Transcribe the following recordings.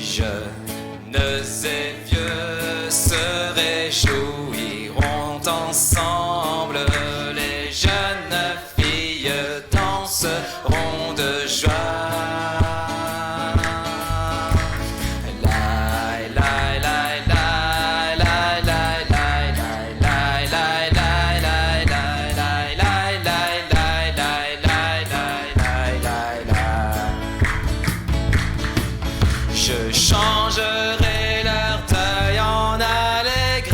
Jeunes et vieux se réjouiront ensemble, les jeunes filles danseront de joie. Je changerai leur deuil en allégresse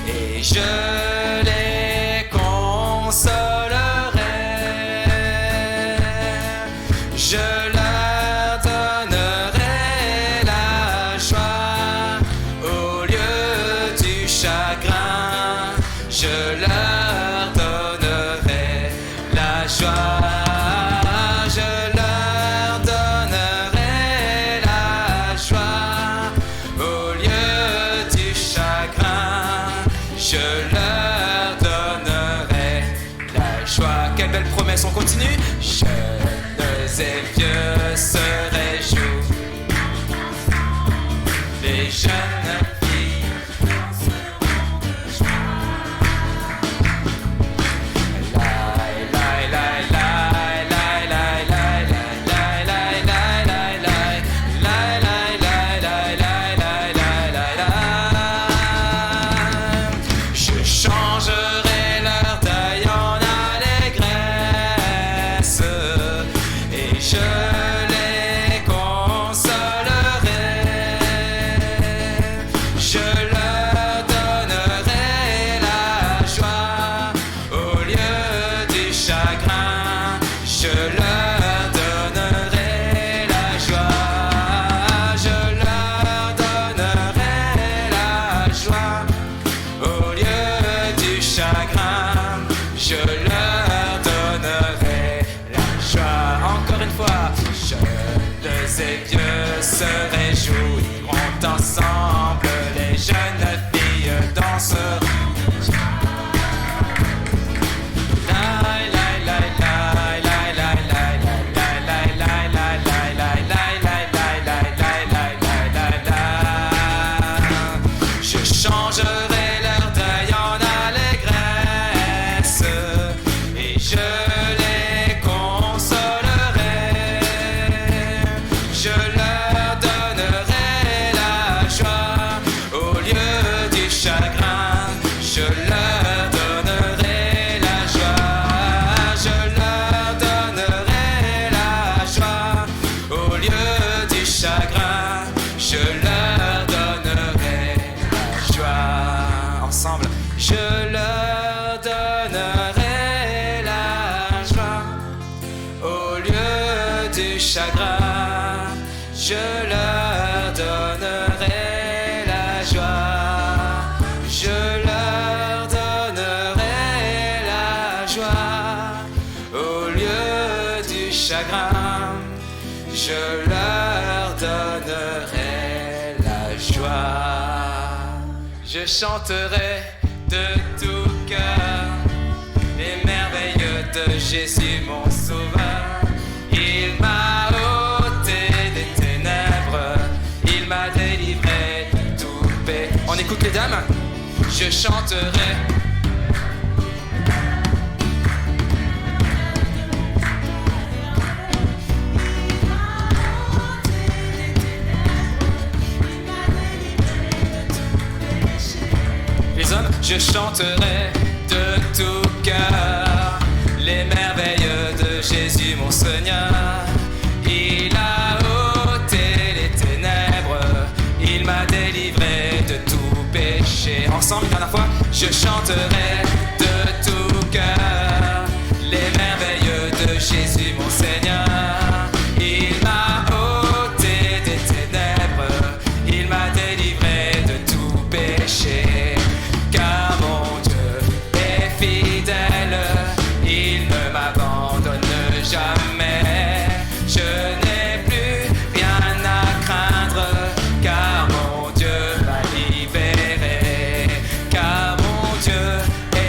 et je les consolerai. Je leur donnerai la joie au lieu du chagrin. Je leur donnerai la joie. Je leur donnerai la joie. Quelle belle promesse, on continue. Jeunes et vieux se réjouissent, les jeunes filles danseront de joie. Changerai leur deuil en allégresse et je les consolerai. Je leur donnerai la joie au lieu du chagrin. Je leur donnerai la joie. Je leur donnerai la joie au lieu du chagrin. Je leur donnerai la joie. Encore une fois. Jeunes et vieux se réjouiront ensemble, les jeunes filles danseront. Je changerai leur deuil en allégresse et je les consolerai. Je leur donnerai la joie au lieu du chagrin. Je leur donnerai la joie. Je leur donnerai la joie au lieu du chagrin. Je leur donnerai la joie. Ensemble. Je leur donnerai la joie au lieu du chagrin. Je leur donnerai la joie. Je leur donnerai la joie au lieu du chagrin. Je leur donnerai la joie. Je chanterai de tout cœur les merveilles de Jésus mon sauveur. Il m'a ôté des ténèbres, il m'a délivré de tout péché. On écoute les dames. Je chanterai. Les hommes, je chanterai de tout cœur les merveilles de Jésus mon Seigneur. Il a ôté les ténèbres, il m'a délivré de tout péché. Ensemble, une dernière fois, je chanterai de tout cœur les merveilles de Jésus mon Seigneur. Il m'a ôté des ténèbres, il m'a délivré de tout péché. Car mon Dieu est fidèle, il ne m'abandonne jamais. Je n'ai plus rien à craindre, car mon Dieu m'a libéré. Car mon Dieu est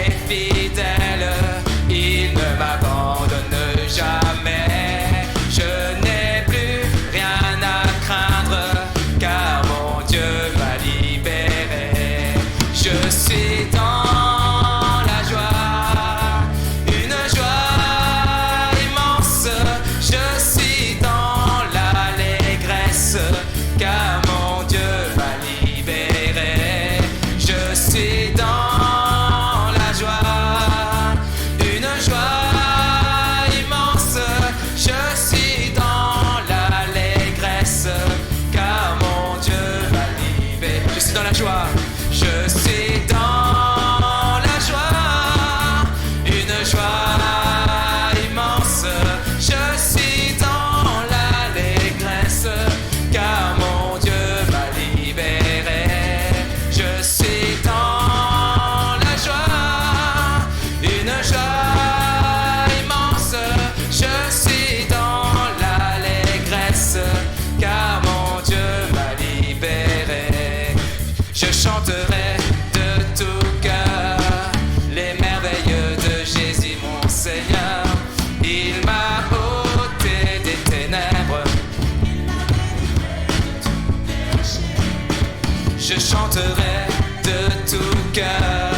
Je chanterai de tout cœur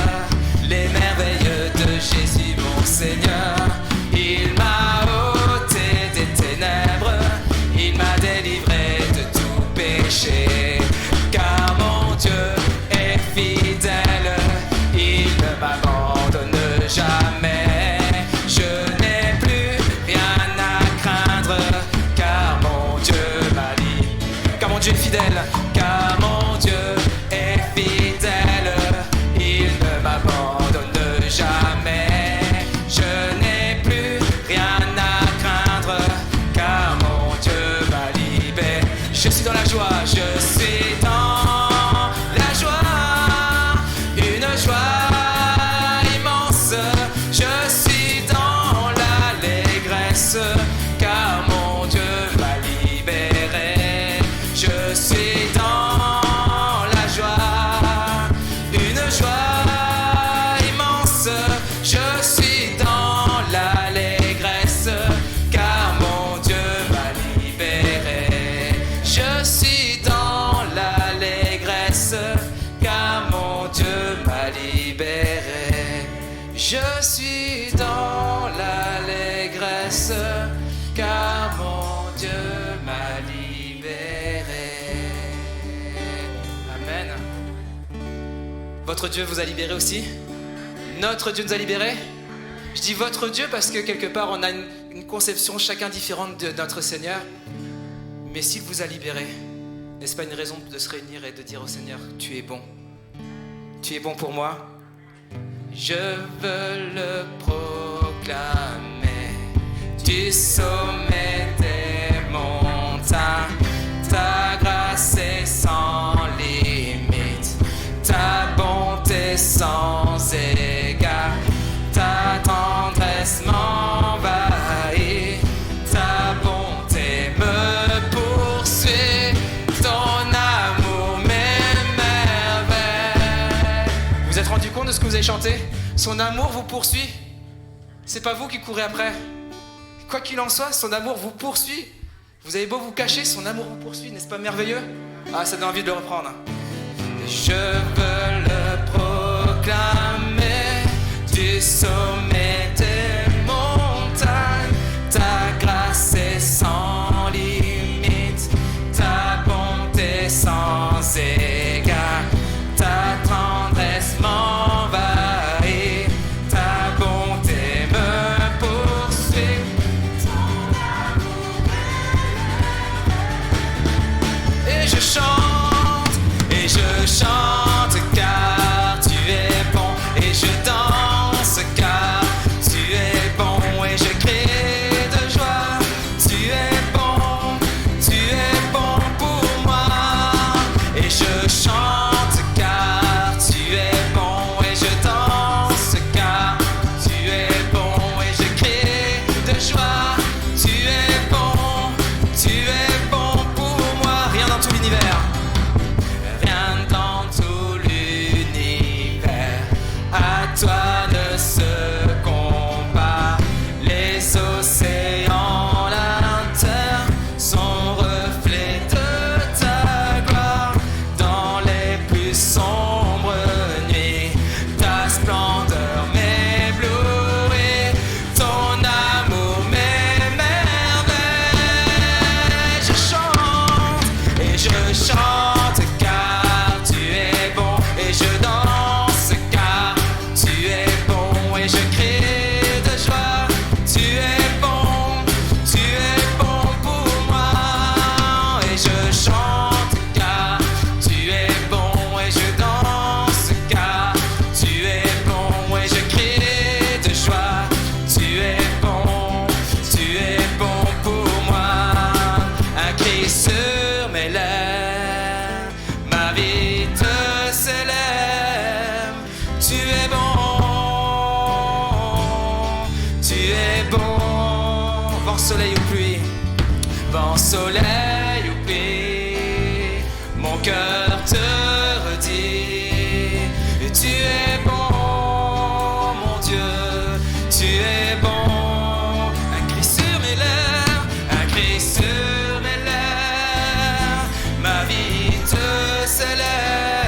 les merveilles de Jésus mon Seigneur. Il m'a ôté des ténèbres, il m'a délivré de tout péché. Car mon Dieu est fidèle, il ne m'abandonne jamais. Je n'ai plus rien à craindre, car mon Dieu m'a dit. Car mon Dieu est fidèle, car mon Dieu est fidèle, il ne m'abandonne jamais. Je n'ai plus rien à craindre, car mon Dieu m'a libéré. Je suis dans la joie, je suis dans la joie, une joie immense. Je suis dans l'allégresse, car mon Dieu m'a libéré. Je suis dans la joie, une joie immense. Je suis dans l'allégresse, car mon Dieu m'a libéré. Je suis dans l'allégresse, car mon Dieu m'a libéré. Je suis dans l'allégresse, car mon Dieu m'a libéré. Amen. Votre Dieu vous a libéré aussi? Notre Dieu nous a libérés? Je dis votre Dieu parce que quelque part on a une conception chacun différente de notre Seigneur. Mais s'il vous a libérés, n'est-ce pas une raison de se réunir et de dire au Seigneur, tu es bon. Tu es bon pour moi. Je veux le proclamer du sommet des montagnes. Ta grâce est sans limite, ta bonté sans égard, ta tendresse m'envahit, ta bonté me poursuit, ton amour m'émerveille. Vous vous êtes rendu compte de ce que vous avez chanté? Son amour vous poursuit. C'est pas vous qui courez après. Quoi qu'il en soit, son amour vous poursuit. Vous avez beau vous cacher, son amour vous poursuit. N'est-ce pas merveilleux? Ah, ça donne envie de le reprendre. Je veux le proclamer du sommet des montagnes. Ta grâce est sans limite, ta bonté sans égard, ta tendresse m'envahit, ta bonté me poursuit, ton amour m'émerveille. Et je chante car tu es bon, et je danse car tu es bon, et je crie de joie. Tu es bon pour moi, et je chante car tu es bon, et je danse car tu es bon, et je crie de joie. Tu es bon pour moi. Rien dans tout l'univers, rien dans tout l'univers à toi ne se compare. Les océans, la terre sont reflets de ta gloire. Dans les plus sombres nuits, ta splendeur m'éblouit, ton amour m'émerveille. Je chante et je chante car tu es bon, et je danse car tu es bon, et je crie de joie. Tu es bon pour moi, et je chante car tu es bon, et je danse car tu es bon, et je crie de joie. Tu es bon pour moi. Un cri sur mes lèvres, ma vie te célèbre. Tu es bon, vent, soleil ou pluie, vent, soleil ou pluie, mon cœur te redit, tu es bon, mon Dieu, tu es bon. Un cri sur mes lèvres, un cri sur mes lèvres, ma vie te célèbre.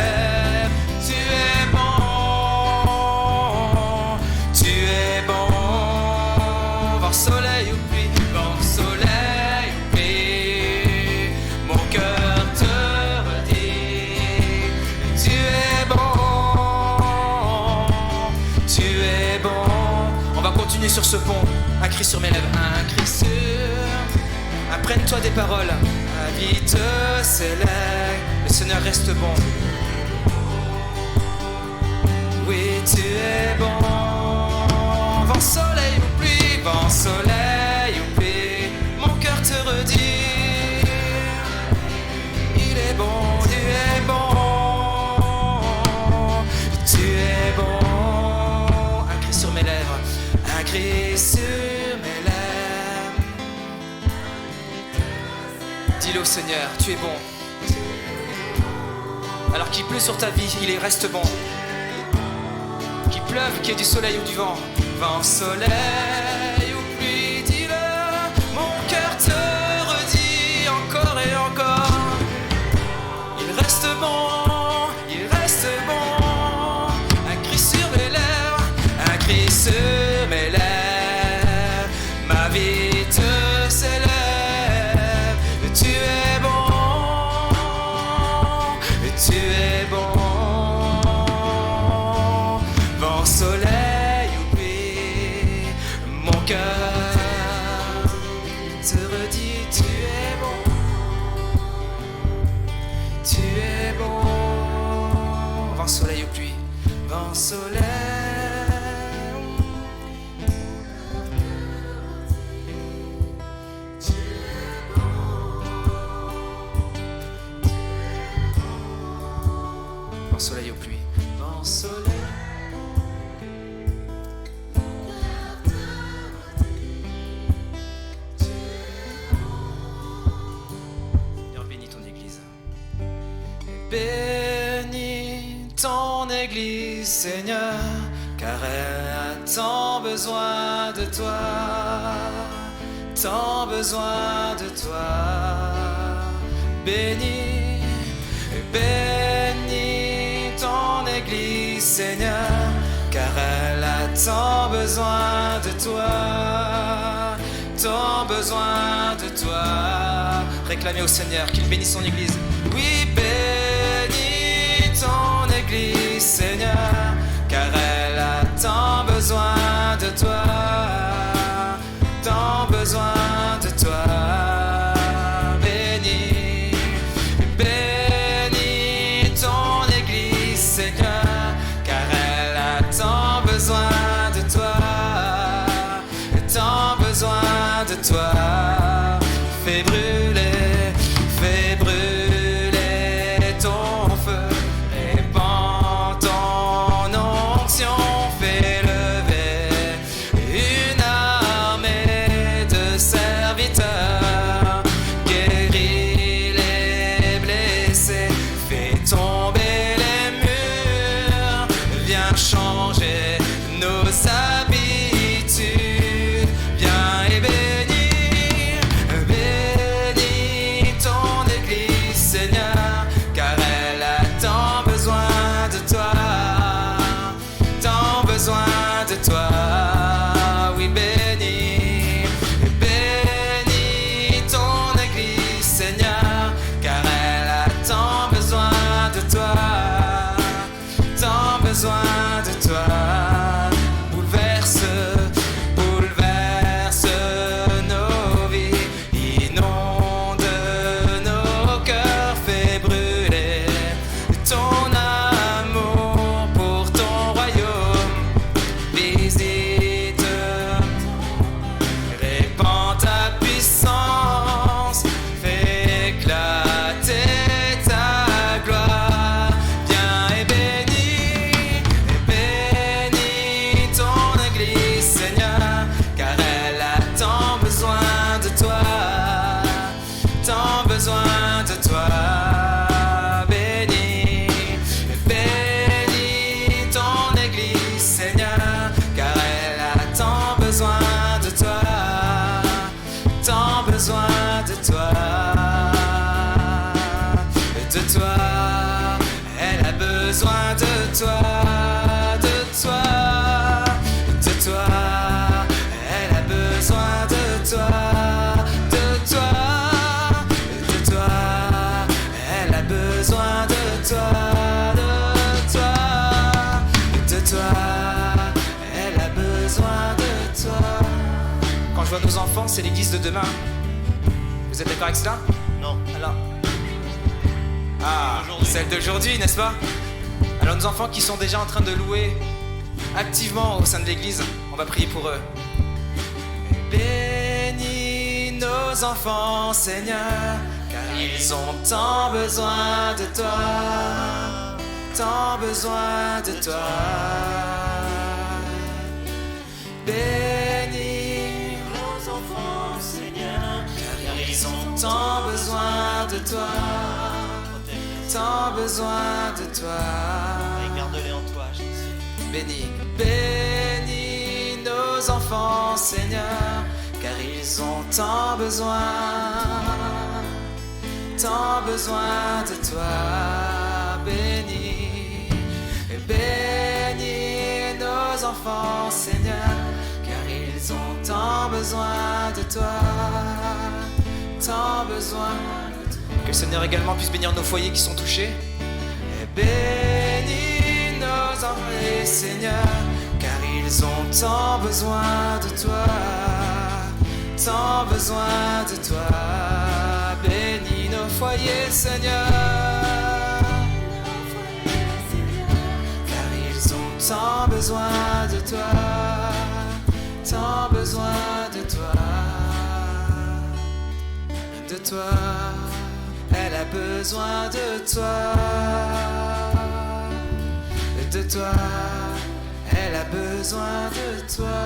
bienvenue sur ce pont. Un cri sur mes lèvres, un cri sur... Apprenne-toi des paroles, la vie te s'élève, le Seigneur reste bon. Oui, tu es bon. Vent, soleil ou pluie, vent, soleil ou pluie, mon cœur te redit, il est bon, tu es bon, tu es bon. Un cri sur mes lèvres, un cri sur mes lèvres. Dis-le au Seigneur, tu es bon. Alors qu'il pleut sur ta vie, il reste bon. Qu'il pleuve, qu'il y ait du soleil ou du vent, vent, soleil ou pluie, dis-le, mon cœur te redit encore et encore. Il reste bon, il reste bon. Un cri sur mes lèvres, un cri sur mes lèvres. Ma vie te s'élève, tu es bon, tu es bon. Vent, soleil ou pluie, mon cœur te redit, tu es bon, tu es bon. Vent, soleil ou pluie, vent, soleil. Vent, soleil ou pluie, vent, soleil. Bénis ton Église, Seigneur, car elle a tant besoin de toi, tant besoin de toi. Bénis, bénis ton Église, Seigneur, car elle a tant besoin de toi, tant besoin de toi. Réclamez au Seigneur qu'il bénisse son Église. Oui, bénis ton Église, Seigneur, car elle a tant besoin de toi, tant besoin de toi. Bénis, bénis ton Église, Seigneur, car elle a tant besoin de toi, tant besoin de toi. Fais brûler, fais brûler ton feu, répand ton onction, fais lever une armée de serviteurs, guéris les blessés, fais tomber les murs, viens changer nos habitudes, viens et bénis, bénis ton Église, Seigneur, car elle a tant besoin de toi, tant besoin de toi. Oui, bénis, bénis ton Église, Seigneur, car elle a tant besoin de toi, tant besoin de toi. Bouleverse, bouleverse nos vies, inonde nos cœurs, fais brûler ton amour pour ton royaume. Visite, répands ta puissance, fais éclater ta gloire. Viens et bénis ton Église, Seigneur, car elle a tant besoin de toi, tant besoin de toi. Bénis, bénis ton Église, Seigneur, car elle a tant besoin de toi, tant besoin de toi, de toi. Elle a besoin de toi, de toi, de toi. Elle a besoin de toi, de toi, de toi. je vois nos enfants, c'est l'église de demain. Vous êtes d'accord avec cela? Non. Alors. Ah, celle d'aujourd'hui, n'est-ce pas? Alors nos enfants qui sont déjà en train de louer activement au sein de l'église, on va prier pour eux. Bénis nos enfants, Seigneur, car ils ont tant besoin de toi, tant besoin de toi. Bénis nos enfants, Seigneur, car ils ont tant besoin de toi, tant besoin de toi. Et garde-les en toi, Jésus. Bénis nos enfants, Seigneur, car ils ont tant besoin de toi. Bénis nos enfants, Seigneur, car ils ont tant besoin de toi, tant besoin de toi. Que le Seigneur également puisse bénir nos foyers qui sont touchés. Bénis nos enfants, Seigneur, car ils ont tant besoin de toi, tant besoin de toi. Bénis nos foyers, Seigneur, car ils ont tant besoin de toi, tant besoin de toi, de toi. Elle a besoin de toi, de toi. Elle a besoin de toi,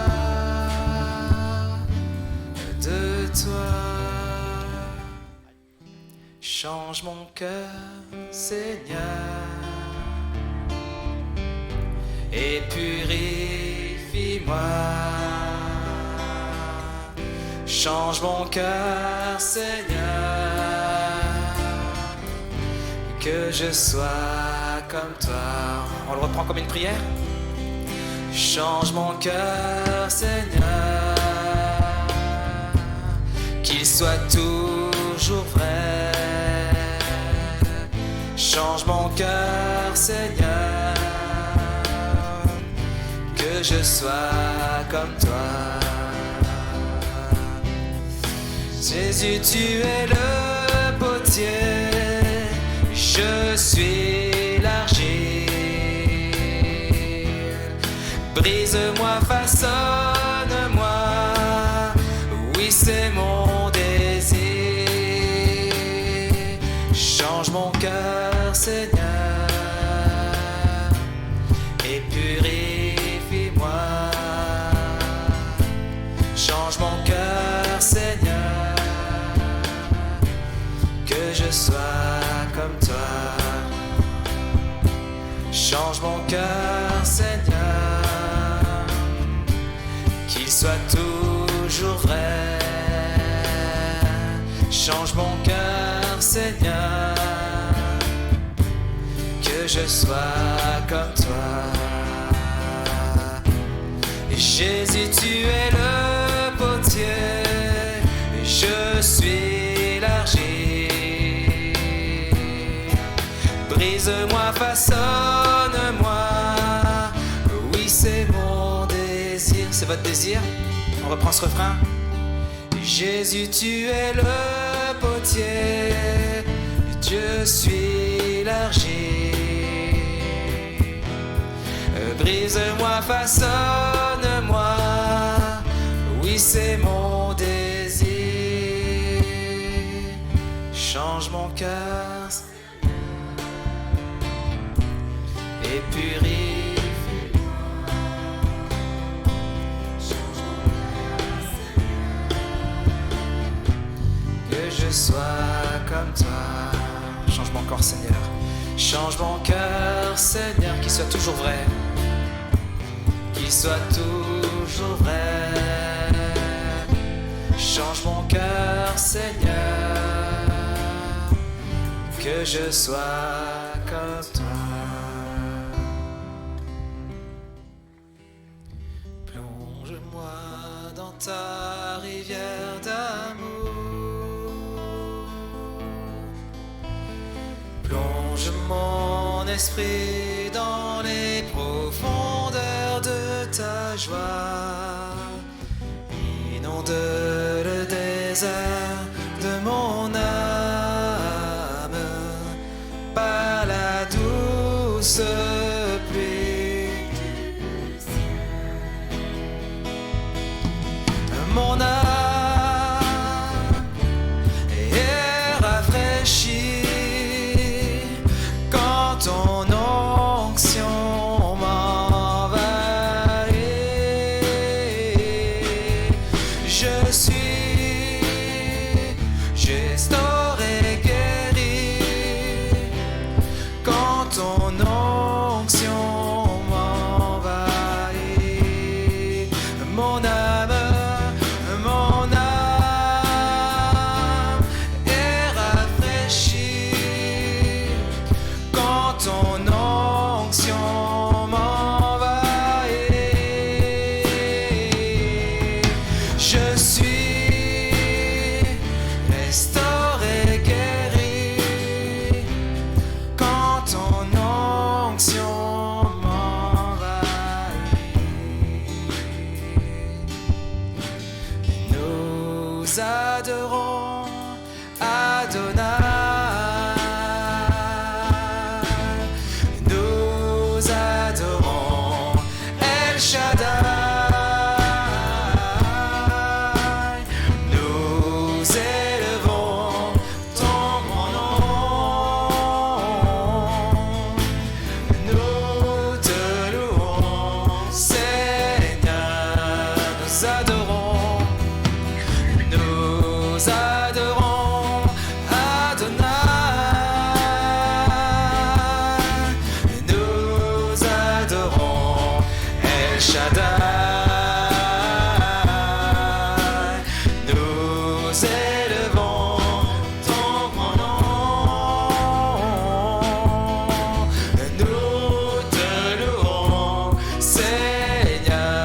de toi. Change mon cœur, Seigneur, et purifie-moi. Change mon cœur, Seigneur, que je sois comme toi. On le reprend comme une prière. Change mon cœur, Seigneur, qu'il soit toujours vrai. Change mon cœur, Seigneur, que je sois comme toi. Jésus, tu es le potier, je suis l'argile. Brise-moi, façonne-moi, oui c'est mon désir. Change mon cœur, Seigneur, et purifie-moi. Change mon cœur, Seigneur, que je sois comme toi. Change mon cœur, Seigneur, qu'il soit toujours vrai. Change mon cœur, Seigneur, que je sois comme toi. Jésus, tu es le potier, je suis l'argile. Brise-moi, façonne-moi, oui c'est mon désir. C'est votre désir? On reprend ce refrain. Jésus, tu es le potier, je suis l'argile. Brise-moi, façonne-moi, oui c'est mon désir. Change mon cœur et purifie. Que je sois comme toi. Change mon corps, Seigneur. Change mon cœur, Seigneur, qu'il soit toujours vrai. Qu'il soit toujours vrai. Change mon cœur, Seigneur, que je sois comme toi. Plonge-moi dans ta rivière d'amour. Plonge mon esprit dans les profondeurs de ta joie. borde le désert de mon âme par la douce pluie du ciel. Mon âme est rafraîchie quand ton onction m'envahit. Je suis gestor et guéri quand ton onction m'envahit. Mon âme est rafraîchie quand ton onction m'envahit. Je suis restauré, guéri quand ton onction m'envahit. Nous adorons Adonai. Nous adorons El Shaddai. Nous élevons ton grand nom. Nous te louons, Seigneur. Nous adorons Adonai. Nous adorons El Shaddai. Nous élevons ton grand nom. Nous te louons, Seigneur.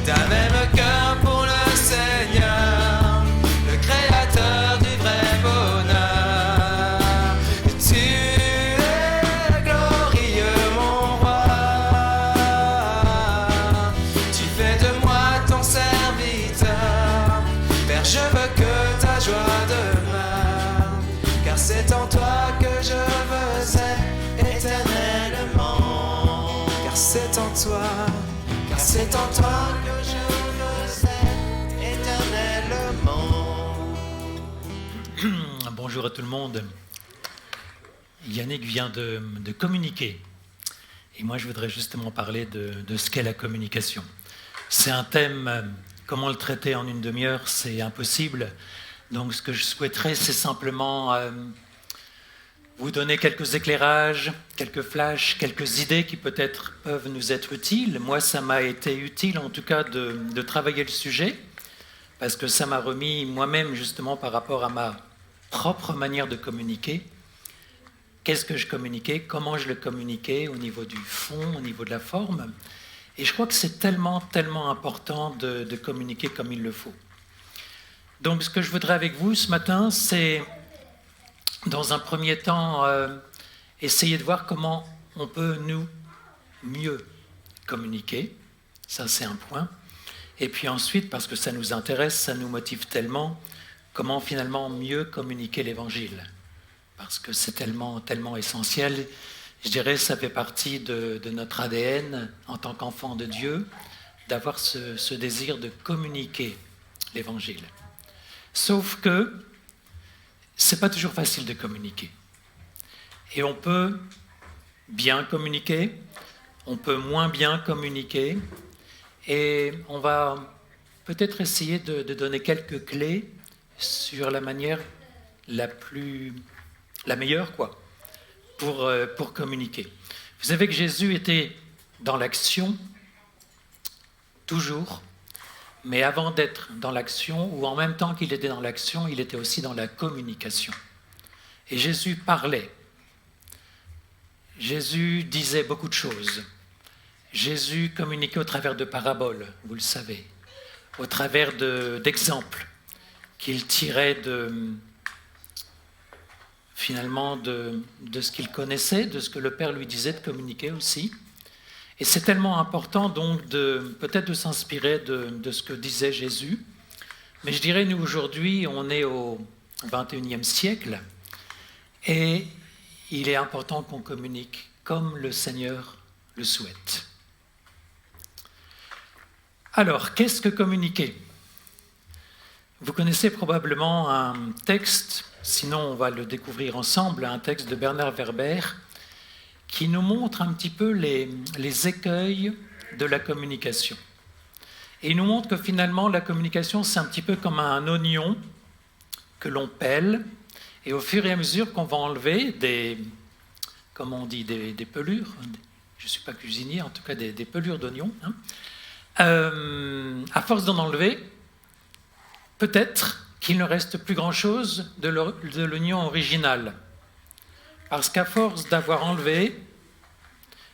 D'un même cœur pour le Seigneur, le Créateur du vrai bonheur. Tu es glorieux, mon roi. Tu fais de moi ton serviteur. Père, je veux que ta joie demeure, car c'est en toi que je veux être éternellement. Car c'est en toi que je veux être éternellement. Bonjour à tout le monde. Yannick vient de communiquer. Et moi, je voudrais justement parler de ce qu'est la communication. C'est un thème, comment le traiter en une demi-heure, c'est impossible. Donc, ce que je souhaiterais, c'est simplement vous donner quelques éclairages, quelques flashs, quelques idées qui peut-être peuvent nous être utiles. Moi, ça m'a été utile, en tout cas, de travailler le sujet, parce que ça m'a remis moi-même, justement, par rapport à ma propre manière de communiquer. Qu'est-ce que je communiquais, comment je le communiquais au niveau du fond, au niveau de la forme. Et je crois que c'est tellement, tellement important de communiquer comme il le faut. Donc, ce que je voudrais avec vous ce matin, c'est, dans un premier temps, essayer de voir comment on peut, nous, mieux communiquer. Ça, c'est un point. Et puis ensuite, parce que ça nous intéresse, ça nous motive tellement, comment finalement mieux communiquer l'Évangile. Parce que c'est tellement, tellement essentiel. Je dirais, ça fait partie de notre ADN en tant qu'enfant de Dieu, d'avoir ce désir de communiquer l'Évangile. Sauf que c'est pas toujours facile de communiquer. Et on peut bien communiquer, on peut moins bien communiquer, et on va peut-être essayer de donner quelques clés sur la manière la meilleure, pour communiquer. Vous savez que Jésus était dans l'action, toujours, mais avant d'être dans l'action, ou en même temps qu'il était dans l'action, il était aussi dans la communication. Et Jésus parlait. Jésus disait beaucoup de choses. Jésus communiquait au travers de paraboles, vous le savez, au travers d'exemples qu'il tirait finalement de ce qu'il connaissait, de ce que le Père lui disait de communiquer aussi. Et c'est tellement important donc peut-être de s'inspirer de ce que disait Jésus. Mais je dirais, nous aujourd'hui, on est au XXIe siècle et il est important qu'on communique comme le Seigneur le souhaite. Alors, qu'est-ce que communiquer ? Vous connaissez probablement un texte, sinon on va le découvrir ensemble, un texte de Bernard Werber qui nous montre un petit peu les écueils de la communication. Et il nous montre que finalement la communication c'est un petit peu comme un oignon que l'on pèle et au fur et à mesure qu'on va enlever des pelures, je ne suis pas cuisinier, en tout cas des pelures d'oignons, à force d'en enlever, peut-être qu'il ne reste plus grand-chose de l'oignon original. Parce qu'à force d'avoir enlevé,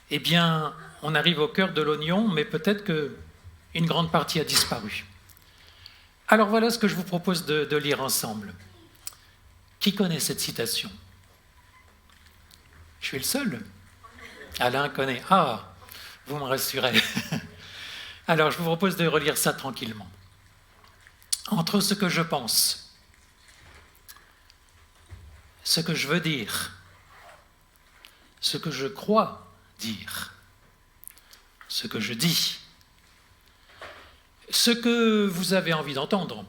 eh bien, on arrive au cœur de l'oignon, mais peut-être qu'une grande partie a disparu. Alors voilà ce que je vous propose de lire ensemble. Qui connaît cette citation ? Je suis le seul. Alain connaît. Ah, vous me rassurez. Alors, je vous propose de relire ça tranquillement. Entre ce que je pense, ce que je veux dire, ce que je crois dire, ce que je dis, ce que vous avez envie d'entendre,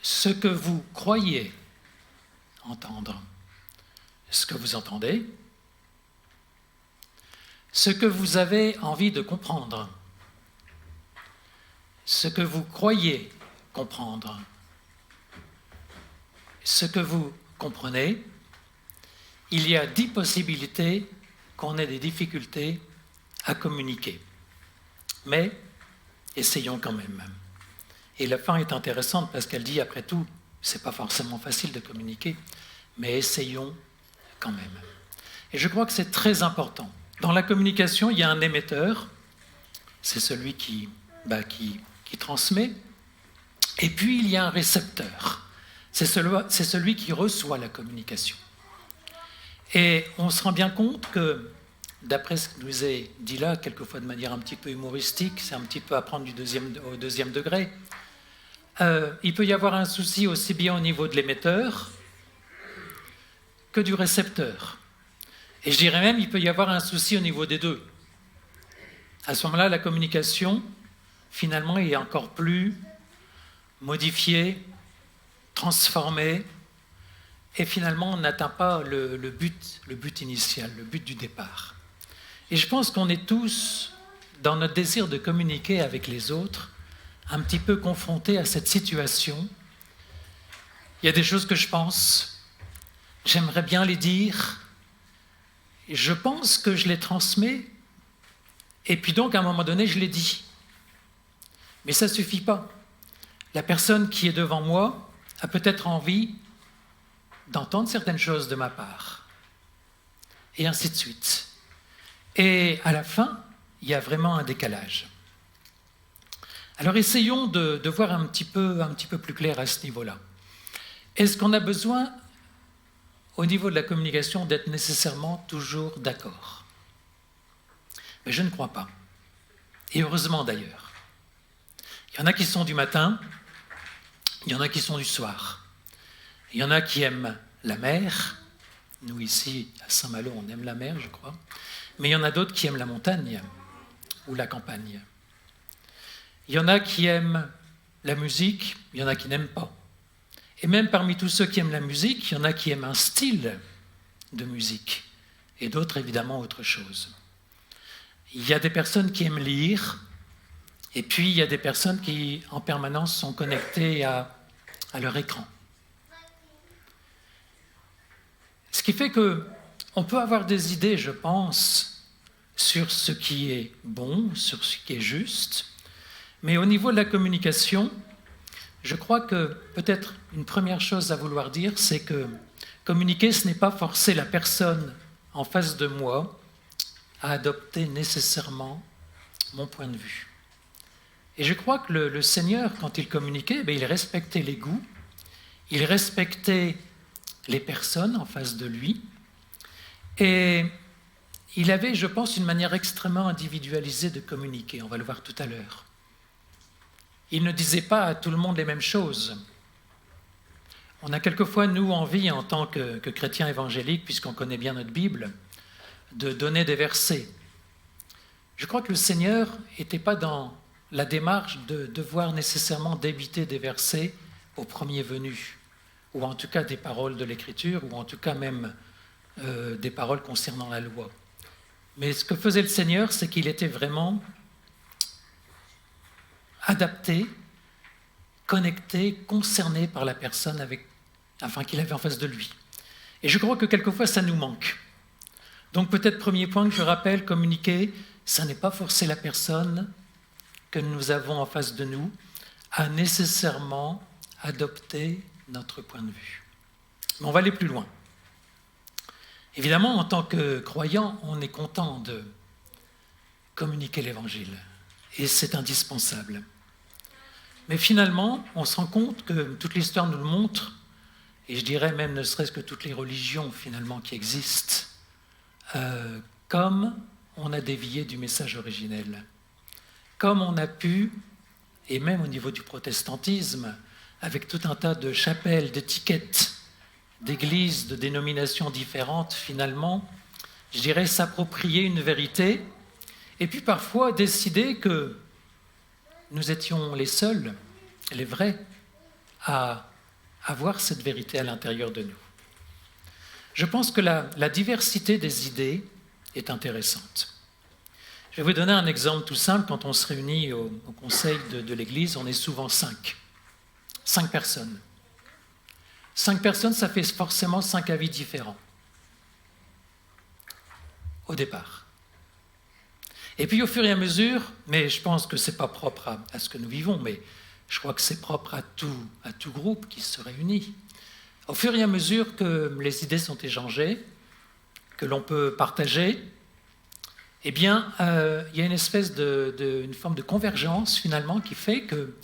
ce que vous croyez entendre, ce que vous entendez, ce que vous avez envie de comprendre, ce que vous croyez comprendre, ce que vous comprenez, il y a 10 possibilités qu'on ait des difficultés à communiquer. Mais essayons quand même. Et la fin est intéressante parce qu'elle dit, après tout, c'est pas forcément facile de communiquer, mais essayons quand même. Et je crois que c'est très important. Dans la communication, il y a un émetteur, c'est celui qui transmet, et puis il y a un récepteur, c'est celui qui reçoit la communication. Et on se rend bien compte que, d'après ce que nous est dit là, quelquefois de manière un petit peu humoristique, c'est un petit peu à prendre au deuxième degré, il peut y avoir un souci aussi bien au niveau de l'émetteur que du récepteur. Et je dirais même, il peut y avoir un souci au niveau des deux. À ce moment-là, la communication, finalement, est encore plus modifiée, transformée, et finalement, on n'atteint pas le but initial, le but du départ. Et je pense qu'on est tous, dans notre désir de communiquer avec les autres, un petit peu confrontés à cette situation. Il y a des choses que je pense, j'aimerais bien les dire, je pense que je les transmets, et puis donc, à un moment donné, je les dis. Mais ça ne suffit pas. La personne qui est devant moi a peut-être envie d'entendre certaines choses de ma part. Et ainsi de suite. Et à la fin, il y a vraiment un décalage. Alors essayons de voir un petit peu plus clair à ce niveau-là. Est-ce qu'on a besoin, au niveau de la communication, d'être nécessairement toujours d'accord ? Mais je ne crois pas. Et heureusement d'ailleurs. Il y en a qui sont du matin, il y en a qui sont du soir. Il y en a qui aiment la mer. Nous ici, à Saint-Malo, on aime la mer, je crois. Mais il y en a d'autres qui aiment la montagne ou la campagne. Il y en a qui aiment la musique, il y en a qui n'aiment pas. Et même parmi tous ceux qui aiment la musique, il y en a qui aiment un style de musique, et d'autres évidemment autre chose. Il y a des personnes qui aiment lire, et puis il y a des personnes qui en permanence sont connectées à leur écran. Ce qui fait qu'on peut avoir des idées, je pense, sur ce qui est bon, sur ce qui est juste, mais au niveau de la communication, je crois que peut-être une première chose à vouloir dire, c'est que communiquer, ce n'est pas forcer la personne en face de moi à adopter nécessairement mon point de vue. Et je crois que le Seigneur, quand il communiquait, il respectait les goûts, il respectait les personnes en face de lui, et il avait, je pense, une manière extrêmement individualisée de communiquer. On va le voir tout à l'heure. Il ne disait pas à tout le monde les mêmes choses. On a quelquefois, nous, envie, en tant que chrétiens évangéliques, puisqu'on connaît bien notre Bible, de donner des versets. Je crois que le Seigneur n'était pas dans la démarche de devoir nécessairement débiter des versets au premier venu, ou en tout cas des paroles de l'Écriture, ou en tout cas même des paroles concernant la loi. Mais ce que faisait le Seigneur, c'est qu'il était vraiment adapté, connecté, concerné par la personne qu'il avait en face de lui. Et je crois que quelquefois, ça nous manque. Donc peut-être premier point que je rappelle, communiquer, ça n'est pas forcer la personne que nous avons en face de nous à nécessairement adopter notre point de vue. Mais on va aller plus loin. Évidemment, en tant que croyant, on est content de communiquer l'Évangile, et c'est indispensable. Mais finalement, on se rend compte que toute l'histoire nous le montre, et je dirais même ne serait-ce que toutes les religions finalement qui existent, comme on a dévié du message originel, comme on a pu, et même au niveau du protestantisme, avec tout un tas de chapelles, d'étiquettes, d'églises, de dénominations différentes, finalement, je dirais s'approprier une vérité, et puis parfois décider que nous étions les seuls, les vrais, à avoir cette vérité à l'intérieur de nous. Je pense que la diversité des idées est intéressante. Je vais vous donner un exemple tout simple. Quand on se réunit au conseil de l'Église, on est souvent 5. 5 personnes. 5 personnes, ça fait forcément 5 avis différents. Au départ. Et puis au fur et à mesure, mais je pense que ce n'est pas propre à ce que nous vivons, mais je crois que c'est propre à tout groupe qui se réunit. Au fur et à mesure que les idées sont échangées, que l'on peut partager, eh bien, il y a une espèce une forme de convergence finalement qui fait que,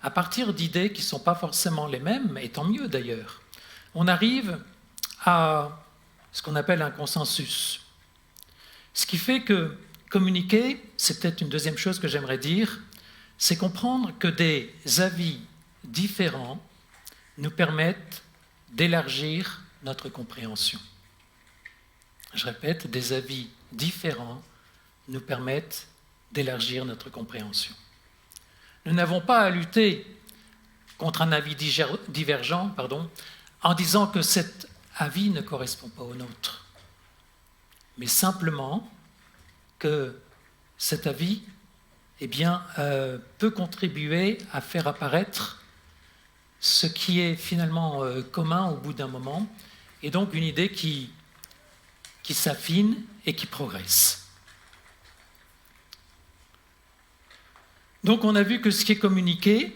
à partir d'idées qui ne sont pas forcément les mêmes, et tant mieux d'ailleurs, on arrive à ce qu'on appelle un consensus. Ce qui fait que communiquer, c'est peut-être une deuxième chose que j'aimerais dire, c'est comprendre que des avis différents nous permettent d'élargir notre compréhension. Je répète, des avis différents nous permettent d'élargir notre compréhension. Nous n'avons pas à lutter contre un avis divergent, en disant que cet avis ne correspond pas au nôtre, mais simplement que cet avis peut contribuer à faire apparaître ce qui est finalement commun au bout d'un moment, et donc une idée qui s'affine et qui progresse. Donc on a vu que ce qui est communiqué,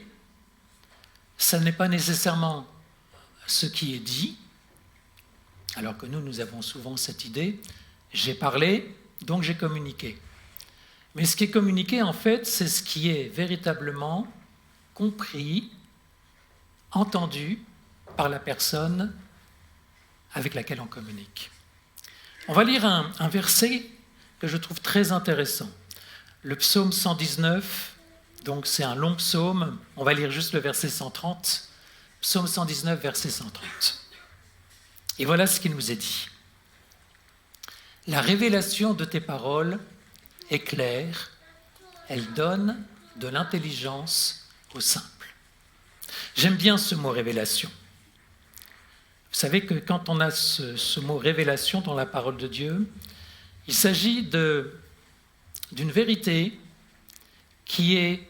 ça n'est pas nécessairement ce qui est dit, alors que nous avons souvent cette idée, j'ai parlé, donc j'ai communiqué. Mais ce qui est communiqué, en fait, c'est ce qui est véritablement compris, entendu par la personne avec laquelle on communique. On va lire un verset que je trouve très intéressant. Le psaume 119, donc c'est un long psaume, on va lire juste le verset 130. Psaume 119, verset 130. Et voilà ce qui nous est dit. La révélation de tes paroles est claire, elle donne de l'intelligence aux simples. J'aime bien ce mot révélation. Vous savez que quand on a ce mot révélation dans la parole de Dieu, il s'agit d'une vérité qui est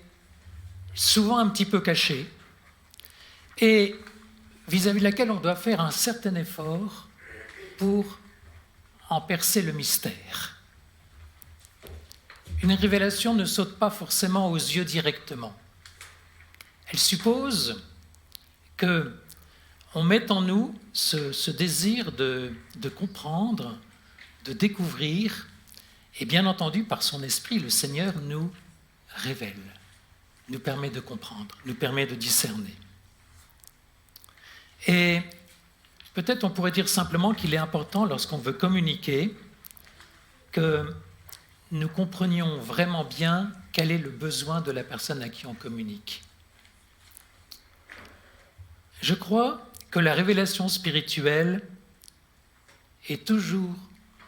souvent un petit peu cachée et vis-à-vis de laquelle on doit faire un certain effort pour en percer le mystère. Une révélation ne saute pas forcément aux yeux directement. Elle suppose qu'on mette en nous ce désir de comprendre, de découvrir, et bien entendu, par son esprit, le Seigneur nous révèle, nous permet de comprendre, nous permet de discerner. Et peut-être on pourrait dire simplement qu'il est important, lorsqu'on veut communiquer, que nous comprenions vraiment bien quel est le besoin de la personne à qui on communique. Je crois que la révélation spirituelle est toujours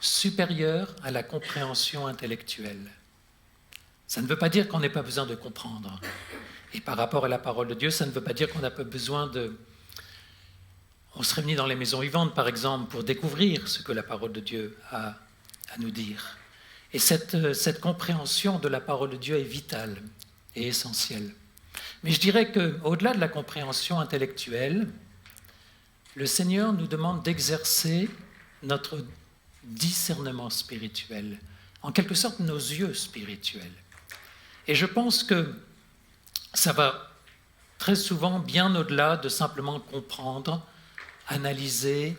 supérieure à la compréhension intellectuelle. Ça ne veut pas dire qu'on n'ait pas besoin de comprendre. Et par rapport à la parole de Dieu, ça ne veut pas dire qu'on n'a pas besoin de... On se réunit dans les maisons vivantes, par exemple, pour découvrir ce que la parole de Dieu a à nous dire. Et cette compréhension de la parole de Dieu est vitale et essentielle. Mais je dirais qu'au-delà de la compréhension intellectuelle, le Seigneur nous demande d'exercer notre discernement spirituel, en quelque sorte nos yeux spirituels. Et je pense que ça va très souvent bien au-delà de simplement comprendre, analyser,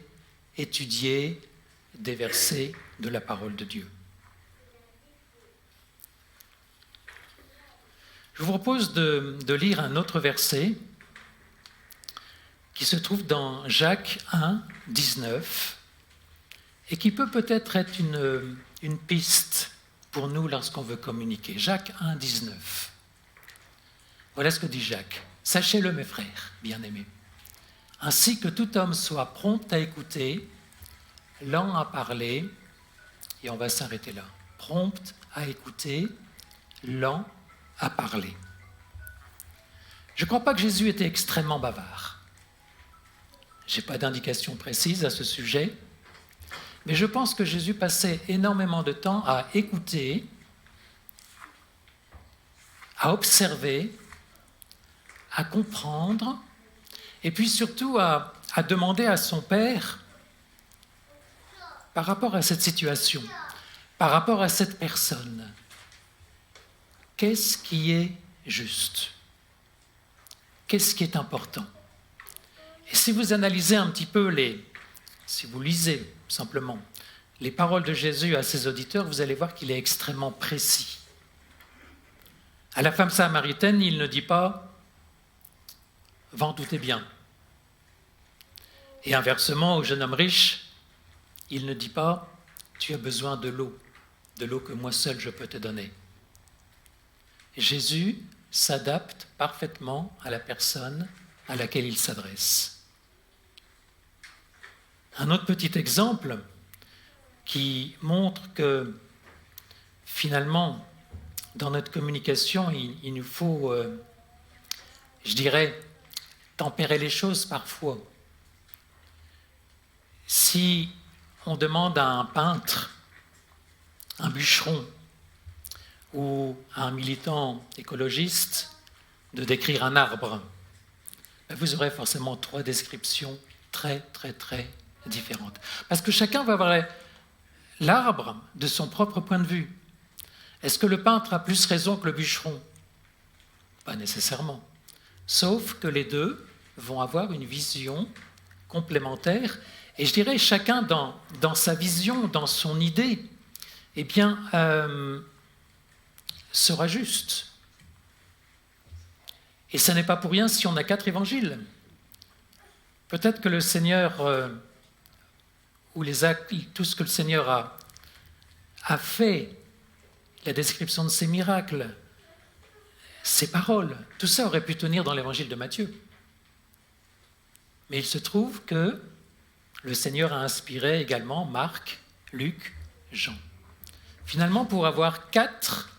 étudier des versets de la parole de Dieu. Je vous propose de lire un autre verset qui se trouve dans Jacques 1, 19 et qui peut-être être une piste pour nous lorsqu'on veut communiquer. Jacques 1, 19. Voilà ce que dit Jacques. « Sachez-le, mes frères, bien-aimés, ainsi que tout homme soit prompt à écouter, lent à parler, et on va s'arrêter là. Prompt à écouter, lent à parler. » Je ne crois pas que Jésus était extrêmement bavard. Je n'ai pas d'indication précise à ce sujet, mais je pense que Jésus passait énormément de temps à écouter, à observer, à comprendre, et puis surtout à demander à son Père, par rapport à cette situation, par rapport à cette personne, qu'est-ce qui est juste? Qu'est-ce qui est important? Et si vous analysez un petit peu si vous lisez simplement les paroles de Jésus à ses auditeurs, vous allez voir qu'il est extrêmement précis. À la femme samaritaine, il ne dit pas « vends tout tes biens ». Et inversement, au jeune homme riche, il ne dit pas « tu as besoin de l'eau que moi seul je peux te donner ». Jésus s'adapte parfaitement à la personne à laquelle il s'adresse. Un autre petit exemple qui montre que finalement, dans notre communication, il nous faut, je dirais, tempérer les choses parfois. Si on demande à un peintre, un bûcheron ou à un militant écologiste de décrire un arbre, vous aurez forcément 3 descriptions très différentes. Parce que chacun va voir l'arbre de son propre point de vue. Est-ce que le peintre a plus raison que le bûcheron? Pas nécessairement. Sauf que les deux vont avoir une vision complémentaire. Et je dirais chacun dans sa vision, dans son idée, eh bien, sera juste. Et ce n'est pas pour rien si on a 4 évangiles. Peut-être que le Seigneur, ou les actes, tout ce que le Seigneur a fait, la description de ses miracles, ses paroles, tout ça aurait pu tenir dans l'évangile de Matthieu. Mais il se trouve que le Seigneur a inspiré également Marc, Luc, Jean. Finalement, pour avoir 4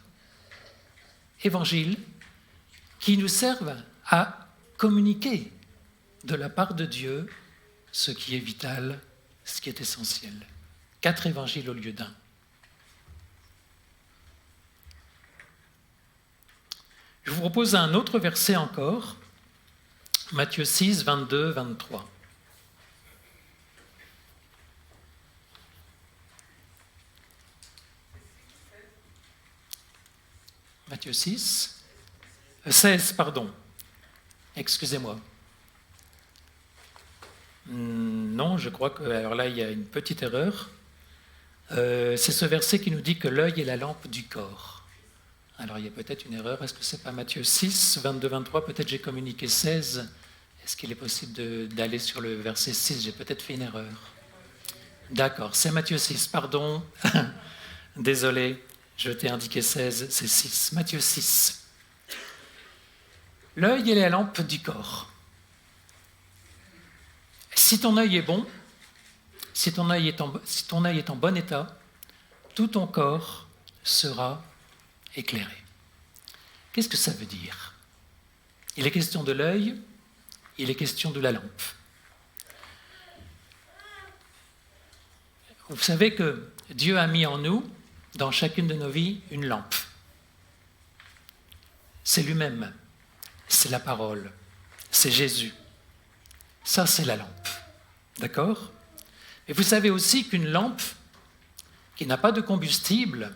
évangiles qui nous servent à communiquer de la part de Dieu ce qui est vital, ce qui est essentiel. 4 évangiles au lieu d'un. Je vous propose un autre verset encore, Matthieu 6, 22, 23. Matthieu 6, 16, pardon. Excusez-moi. Non, je crois que, alors là, il y a une petite erreur. C'est ce verset qui nous dit que l'œil est la lampe du corps. Alors, il y a peut-être une erreur. Est-ce que ce n'est pas Matthieu 6, 22, 23? Peut-être j'ai communiqué 16. Est-ce qu'il est possible d'aller sur le verset 6? J'ai peut-être fait une erreur. D'accord, c'est Matthieu 6, pardon. Désolé, je t'ai indiqué 16, c'est 6. Matthieu 6. L'œil est la lampe du corps. Si ton œil est bon, si ton œil est en bon état, tout ton corps sera éclairé. Qu'est-ce que ça veut dire? Il est question de l'œil, il est question de la lampe. Vous savez que Dieu a mis en nous, dans chacune de nos vies, une lampe. C'est lui-même, c'est la parole, c'est Jésus. Ça, c'est la lampe. D'accord? Et vous savez aussi qu'une lampe qui n'a pas de combustible,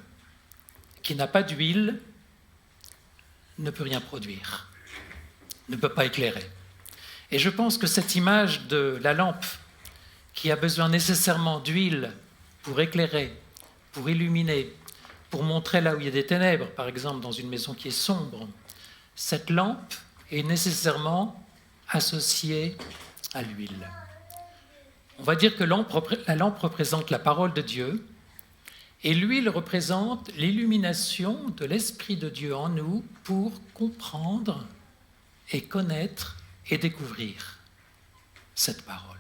qui n'a pas d'huile, ne peut rien produire, ne peut pas éclairer. Et je pense que cette image de la lampe qui a besoin nécessairement d'huile pour éclairer, pour illuminer, pour montrer là où il y a des ténèbres, par exemple dans une maison qui est sombre, cette lampe est nécessairement associée à l'huile. On va dire que la lampe représente la parole de Dieu et l'huile représente l'illumination de l'Esprit de Dieu en nous pour comprendre et connaître et découvrir cette parole.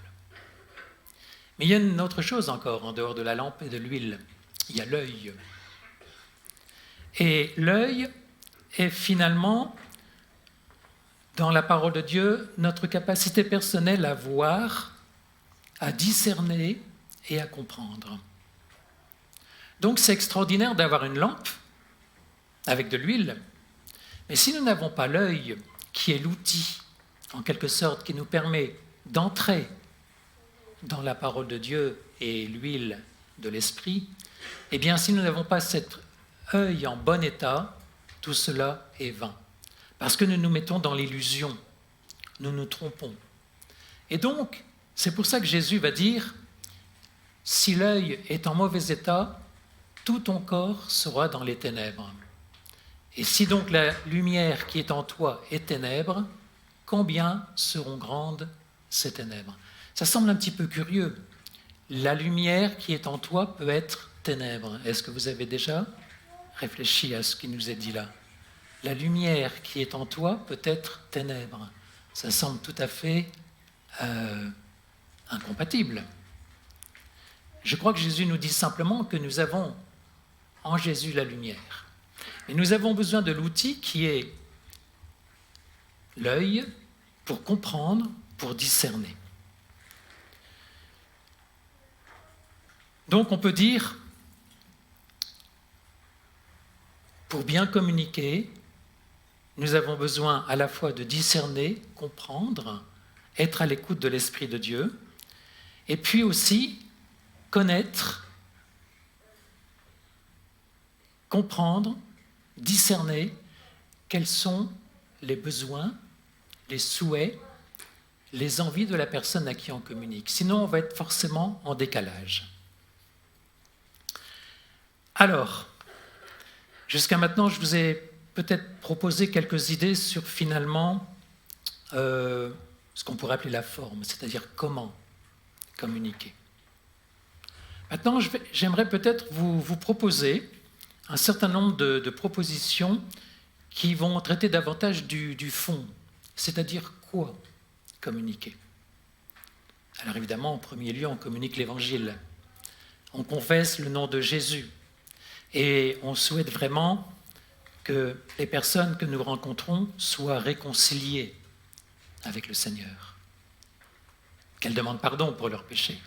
Mais il y a une autre chose encore en dehors de la lampe et de l'huile. Il y a l'œil. Et l'œil est finalement, dans la parole de Dieu, notre capacité personnelle à voir, à discerner et à comprendre. Donc c'est extraordinaire d'avoir une lampe avec de l'huile, mais si nous n'avons pas l'œil, qui est l'outil, en quelque sorte, qui nous permet d'entrer dans la parole de Dieu et l'huile de l'Esprit, eh bien, si nous n'avons pas cet œil en bon état, tout cela est vain. Parce que nous nous mettons dans l'illusion, nous nous trompons. Et donc, c'est pour ça que Jésus va dire, si l'œil est en mauvais état, tout ton corps sera dans les ténèbres. Et si donc la lumière qui est en toi est ténèbres, combien seront grandes ces ténèbres? Ça semble un petit peu curieux. La lumière qui est en toi peut être ténèbres. Est-ce que vous avez déjà réfléchi à ce qui nous est dit là? La lumière qui est en toi peut être ténèbres. Ça semble tout à fait incompatible. Je crois que Jésus nous dit simplement que nous avons en Jésus la lumière. Et nous avons besoin de l'outil qui est l'œil pour comprendre, pour discerner. Donc on peut dire, pour bien communiquer, nous avons besoin à la fois de discerner, comprendre, être à l'écoute de l'Esprit de Dieu, et puis aussi connaître, comprendre, discerner quels sont les besoins, les souhaits, les envies de la personne à qui on communique. Sinon, on va être forcément en décalage. Alors, jusqu'à maintenant, je vous ai peut-être proposé quelques idées sur finalement ce qu'on pourrait appeler la forme, c'est-à-dire comment communiquer. Maintenant, j'aimerais peut-être vous proposer un certain nombre de propositions qui vont traiter davantage du fond, c'est-à-dire quoi communiquer. Alors évidemment, en premier lieu, on communique l'Évangile. On confesse le nom de Jésus. Et on souhaite vraiment que les personnes que nous rencontrons soient réconciliées avec le Seigneur, qu'elles demandent pardon pour leurs péchés,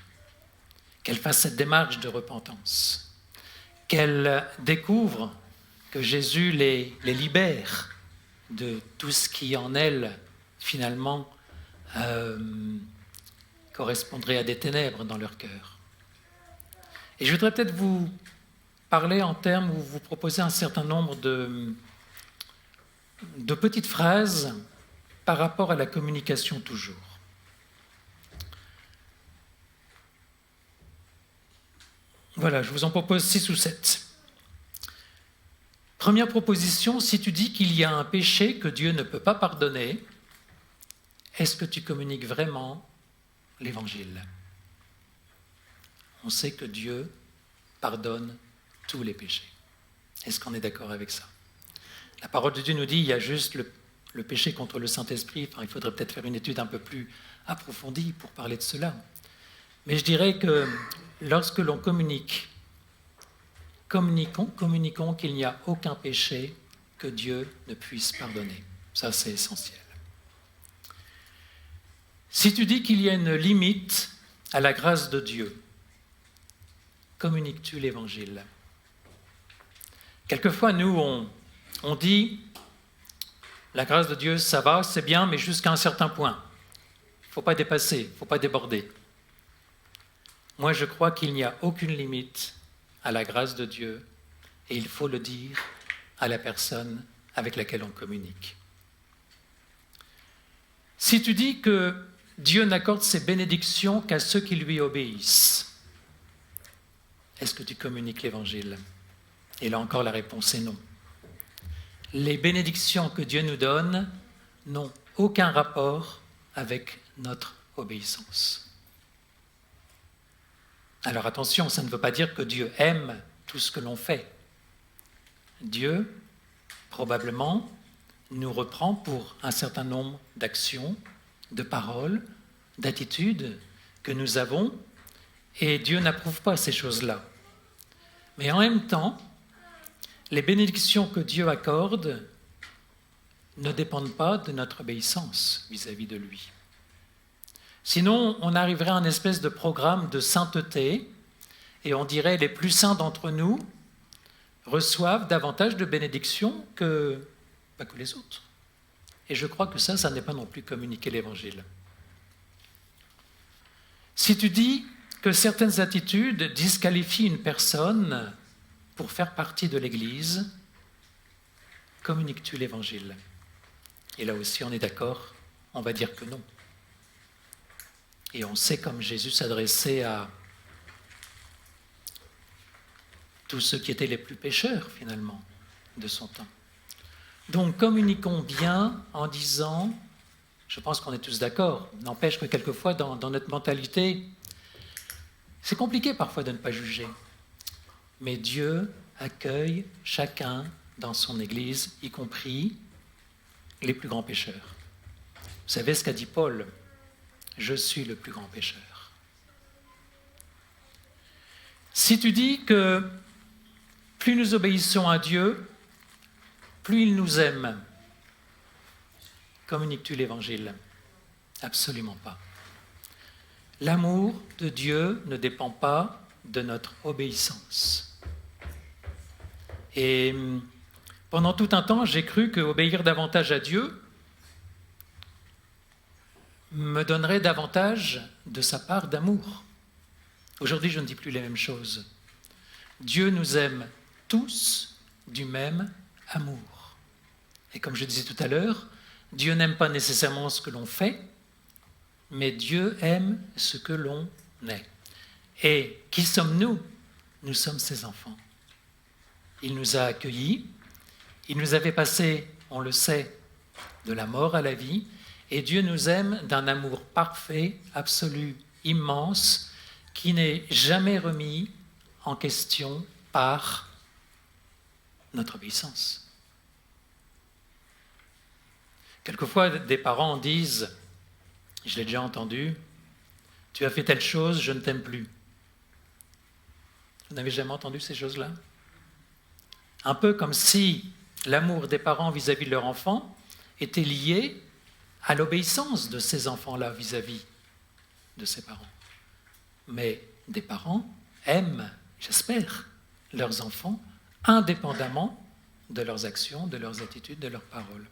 qu'elles fassent cette démarche de repentance, qu'elles découvrent que Jésus les libère de tout ce qui en elles, finalement, correspondrait à des ténèbres dans leur cœur. Et je voudrais peut-être vous parler en termes où vous proposez un certain nombre de petites phrases par rapport à la communication toujours. Voilà, je vous en propose 6 ou 7. Première proposition, si tu dis qu'il y a un péché que Dieu ne peut pas pardonner, est-ce que tu communiques vraiment l'Évangile? On sait que Dieu pardonne tous les péchés. Est-ce qu'on est d'accord avec ça? La parole de Dieu nous dit qu'il y a juste le péché contre le Saint-Esprit. Enfin, il faudrait peut-être faire une étude un peu plus approfondie pour parler de cela. Mais je dirais que lorsque l'on communiquons qu'il n'y a aucun péché que Dieu ne puisse pardonner. Ça, c'est essentiel. Si tu dis qu'il y a une limite à la grâce de Dieu, communiques-tu l'Évangile? Quelquefois, nous, on dit, la grâce de Dieu, ça va, c'est bien, mais jusqu'à un certain point. Il ne faut pas dépasser, il ne faut pas déborder. Moi, je crois qu'il n'y a aucune limite à la grâce de Dieu, et il faut le dire à la personne avec laquelle on communique. Si tu dis que Dieu n'accorde ses bénédictions qu'à ceux qui lui obéissent, est-ce que tu communiques l'Évangile? Et là encore, la réponse est non. Les bénédictions que Dieu nous donne n'ont aucun rapport avec notre obéissance. Alors attention, ça ne veut pas dire que Dieu aime tout ce que l'on fait. Dieu, probablement, nous reprend pour un certain nombre d'actions, de paroles, d'attitudes que nous avons, et Dieu n'approuve pas ces choses-là. Mais en même temps, les bénédictions que Dieu accorde ne dépendent pas de notre obéissance vis-à-vis de lui. Sinon, on arriverait à un espèce de programme de sainteté, et on dirait les plus saints d'entre nous reçoivent davantage de bénédictions que les autres. Et je crois que ça n'est pas non plus communiquer l'Évangile. Si tu dis que certaines attitudes disqualifient une personne pour faire partie de l'Église, communiques-tu l'Évangile? Et là aussi, on est d'accord, on va dire que non. Et on sait comme Jésus s'adressait à tous ceux qui étaient les plus pécheurs, finalement, de son temps. Donc, communiquons bien en disant, je pense qu'on est tous d'accord, n'empêche que quelquefois, dans notre mentalité, c'est compliqué parfois de ne pas juger. Mais Dieu accueille chacun dans son Église, y compris les plus grands pécheurs. Vous savez ce qu'a dit Paul? Je suis le plus grand pécheur. Si tu dis que plus nous obéissons à Dieu, plus il nous aime, communiques-tu l'Évangile? Absolument pas. L'amour de Dieu ne dépend pas de notre obéissance. Et pendant tout un temps, j'ai cru qu'obéir davantage à Dieu me donnerait davantage de sa part d'amour. Aujourd'hui, je ne dis plus les mêmes choses. Dieu nous aime tous du même amour. Et comme je disais tout à l'heure, Dieu n'aime pas nécessairement ce que l'on fait, mais Dieu aime ce que l'on est. Et qui sommes-nous? Nous sommes ses enfants. Il nous a accueillis, il nous avait passé, on le sait, de la mort à la vie, et Dieu nous aime d'un amour parfait, absolu, immense, qui n'est jamais remis en question par notre obéissance. Quelquefois, des parents disent, je l'ai déjà entendu, « Tu as fait telle chose, je ne t'aime plus. » Vous n'avez jamais entendu ces choses-là? Un peu comme si l'amour des parents vis-à-vis de leur enfant était lié à l'obéissance de ces enfants-là vis-à-vis de ses parents. Mais des parents aiment, j'espère, leurs enfants indépendamment de leurs actions, de leurs attitudes, de leurs paroles.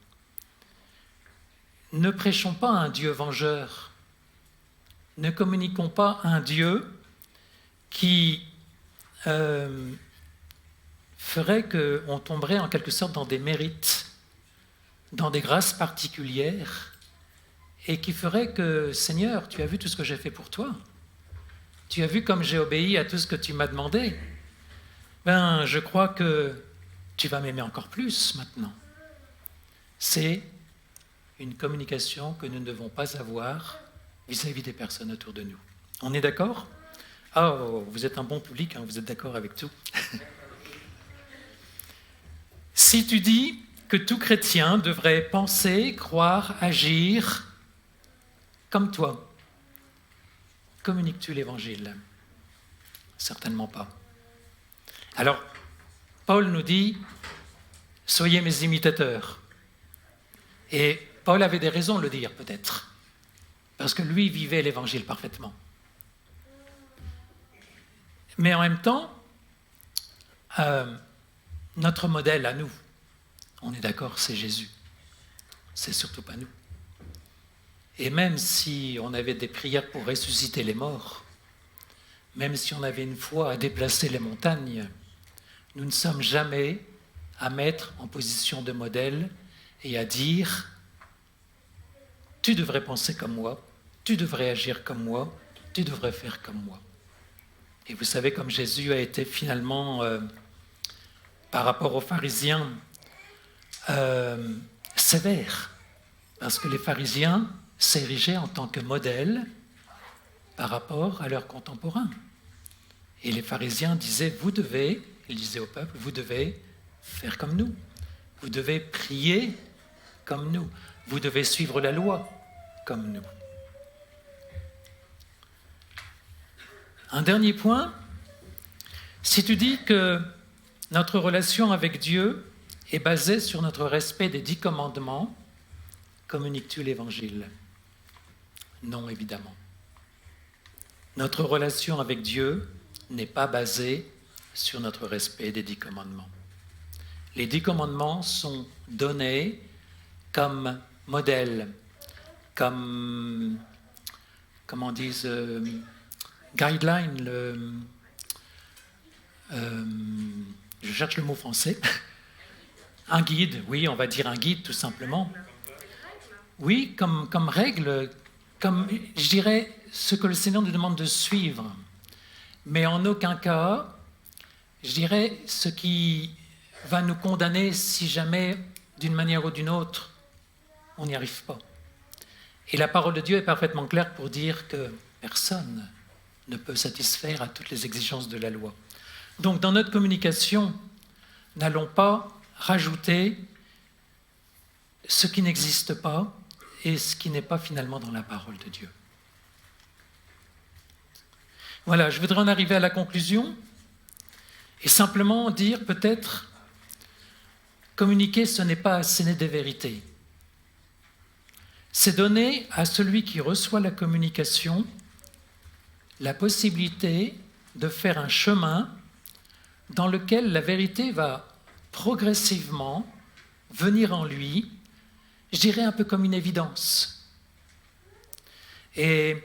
Ne prêchons pas un Dieu vengeur. Ne communiquons pas un Dieu qui ferait qu'on tomberait en quelque sorte dans des mérites, dans des grâces particulières, et qui ferait que, Seigneur, tu as vu tout ce que j'ai fait pour toi. Tu as vu comme j'ai obéi à tout ce que tu m'as demandé. Je crois que tu vas m'aimer encore plus maintenant. C'est une communication que nous ne devons pas avoir vis-à-vis des personnes autour de nous. On est d'accord? Oh, vous êtes un bon public, hein, vous êtes d'accord avec tout. Si tu dis que tout chrétien devrait penser, croire, agir comme toi, communiques-tu l'Évangile? Certainement pas. Alors, Paul nous dit, soyez mes imitateurs. Et Paul avait des raisons de le dire, peut-être, parce que lui vivait l'Évangile parfaitement. Mais en même temps, notre modèle à nous, on est d'accord, c'est Jésus. C'est surtout pas nous. Et même si on avait des prières pour ressusciter les morts, même si on avait une foi à déplacer les montagnes, nous ne sommes jamais à mettre en position de modèle et à dire « tu devrais penser comme moi, tu devrais agir comme moi, tu devrais faire comme moi ». Et vous savez, comme Jésus a été finalement, par rapport aux pharisiens, sévère, parce que les pharisiens s'érigeaient en tant que modèle par rapport à leurs contemporains. Et les pharisiens disaient, vous devez, ils disaient au peuple, vous devez faire comme nous, vous devez prier comme nous, vous devez suivre la loi comme nous. Un dernier point, si tu dis que notre relation avec Dieu est basée sur notre respect des 10 commandements, communiques-tu l'Évangile? Non, évidemment. Notre relation avec Dieu n'est pas basée sur notre respect des 10 commandements. Les 10 commandements sont donnés comme modèle, comme, comment on dit, guideline, je cherche le mot français, un guide, oui, on va dire un guide tout simplement. Oui, comme règle, comme, je dirais, ce que le Seigneur nous demande de suivre, mais en aucun cas, je dirais, ce qui va nous condamner si jamais, d'une manière ou d'une autre, on n'y arrive pas. Et la parole de Dieu est parfaitement claire pour dire que personne ne peut satisfaire à toutes les exigences de la loi. Donc, dans notre communication, n'allons pas rajouter ce qui n'existe pas et ce qui n'est pas finalement dans la parole de Dieu. Voilà, je voudrais en arriver à la conclusion et simplement dire peut-être, communiquer, ce n'est pas asséner des vérités. C'est donner à celui qui reçoit la communication la possibilité de faire un chemin dans lequel la vérité va progressivement venir en lui, je dirais un peu comme une évidence. Et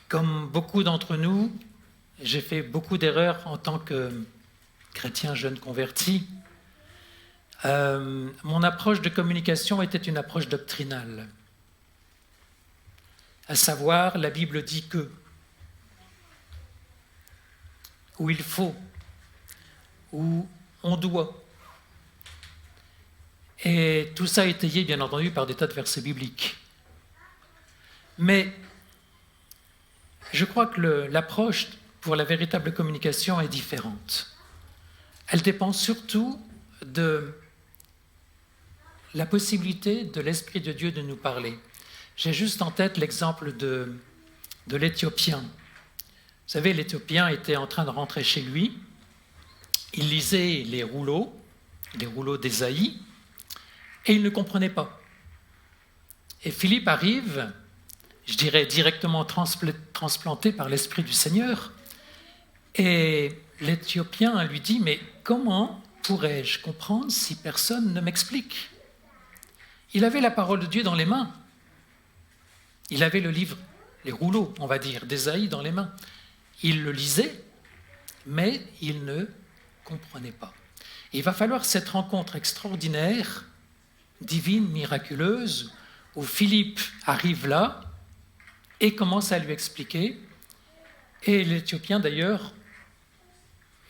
comme beaucoup d'entre nous, j'ai fait beaucoup d'erreurs en tant que chrétien jeune converti. Mon approche de communication était une approche doctrinale. À savoir, la Bible dit que, où il faut, où on doit. Et tout ça étayé, bien entendu, par des tas de versets bibliques. Mais je crois que l'approche pour la véritable communication est différente. Elle dépend surtout de la possibilité de l'Esprit de Dieu de nous parler. J'ai juste en tête l'exemple de l'Éthiopien. Vous savez, l'Éthiopien était en train de rentrer chez lui. Il lisait les rouleaux d'Ésaïe, et il ne comprenait pas. Et Philippe arrive, je dirais directement transplanté par l'Esprit du Seigneur, et l'Éthiopien lui dit « Mais comment pourrais-je comprendre si personne ne m'explique ?» Il avait la parole de Dieu dans les mains. Il avait le livre, les rouleaux, on va dire, d'Ésaïe dans les mains. Il le lisait, mais il ne comprenait pas. Et il va falloir cette rencontre extraordinaire, divine, miraculeuse, où Philippe arrive là et commence à lui expliquer. Et l'Éthiopien, d'ailleurs,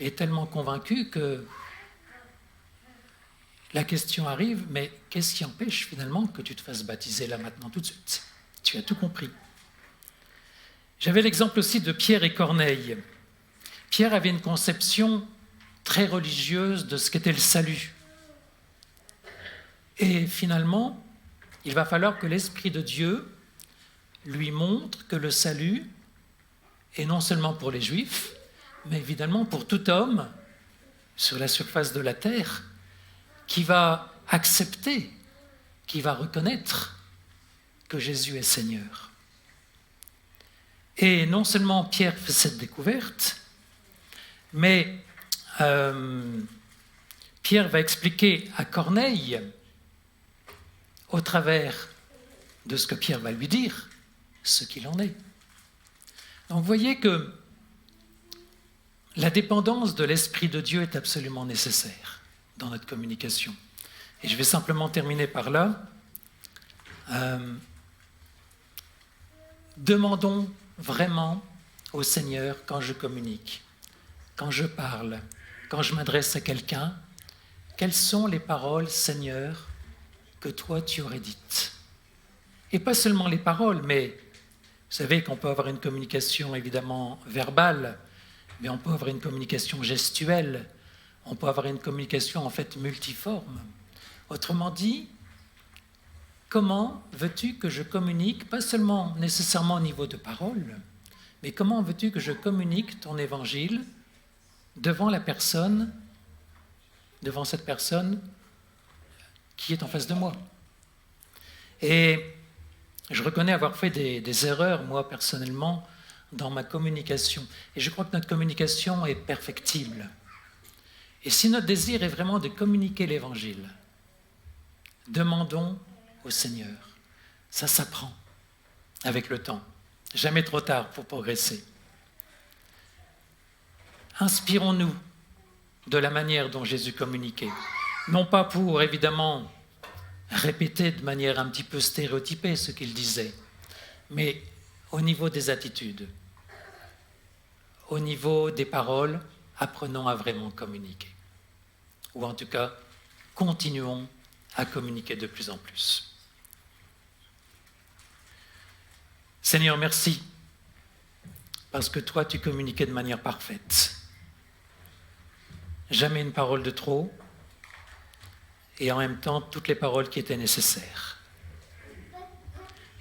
est tellement convaincu que la question arrive, mais qu'est-ce qui empêche finalement que tu te fasses baptiser là maintenant tout de suite? Tu as tout compris. J'avais l'exemple aussi de Pierre et Corneille. Pierre avait une conception très religieuse de ce qu'était le salut. Et finalement, il va falloir que l'Esprit de Dieu lui montre que le salut est non seulement pour les Juifs, mais évidemment pour tout homme sur la surface de la terre qui va accepter, qui va reconnaître que Jésus est Seigneur. Et non seulement Pierre fait cette découverte, mais Pierre va expliquer à Corneille, au travers de ce que Pierre va lui dire, ce qu'il en est. Donc vous voyez que la dépendance de l'Esprit de Dieu est absolument nécessaire dans notre communication. Et je vais simplement terminer par là. Demandons vraiment au Seigneur quand je communique, quand je parle, quand je m'adresse à quelqu'un, quelles sont les paroles, Seigneur, que toi tu aurais dites. Et pas seulement les paroles, mais vous savez qu'on peut avoir une communication évidemment verbale, mais on peut avoir une communication gestuelle, on peut avoir une communication en fait multiforme. Autrement dit, comment veux-tu que je communique, pas seulement nécessairement au niveau de paroles, mais comment veux-tu que je communique ton évangile devant la personne, devant cette personne qui est en face de moi. Et je reconnais avoir fait des erreurs, moi personnellement, dans ma communication. Et je crois que notre communication est perfectible. Et si notre désir est vraiment de communiquer l'Évangile, demandons au Seigneur. Ça s'apprend avec le temps. Jamais trop tard pour progresser. Inspirons-nous de la manière dont Jésus communiquait. Non pas pour, évidemment, répéter de manière un petit peu stéréotypée ce qu'il disait, mais au niveau des attitudes, au niveau des paroles, apprenons à vraiment communiquer. Ou en tout cas, continuons à communiquer de plus en plus. Seigneur, merci, parce que toi, tu communiquais de manière parfaite. Jamais une parole de trop, et en même temps, toutes les paroles qui étaient nécessaires.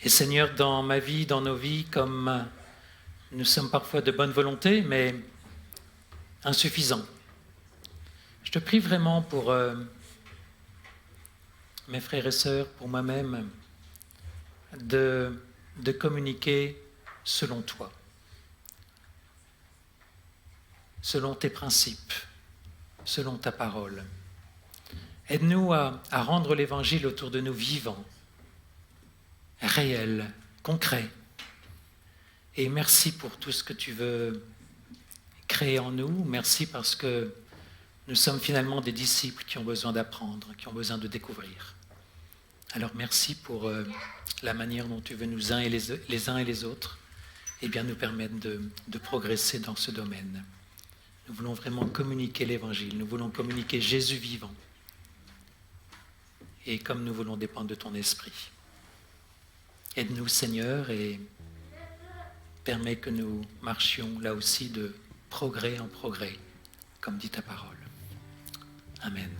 Et Seigneur, dans ma vie, dans nos vies, comme nous sommes parfois de bonne volonté, mais insuffisants, je te prie vraiment pour mes frères et sœurs, pour moi-même, de communiquer selon toi, selon tes principes, selon ta parole. Aide-nous à rendre l'Évangile autour de nous vivant, réel, concret. Et merci pour tout ce que tu veux créer en nous. Merci parce que nous sommes finalement des disciples qui ont besoin d'apprendre, qui ont besoin de découvrir. Alors merci pour la manière dont tu veux nous, les uns et les autres, et bien nous permettre de progresser dans ce domaine. Nous voulons vraiment communiquer l'Évangile, nous voulons communiquer Jésus vivant. Et comme nous voulons dépendre de ton esprit. Aide-nous, Seigneur, et permets que nous marchions là aussi de progrès en progrès, comme dit ta parole. Amen.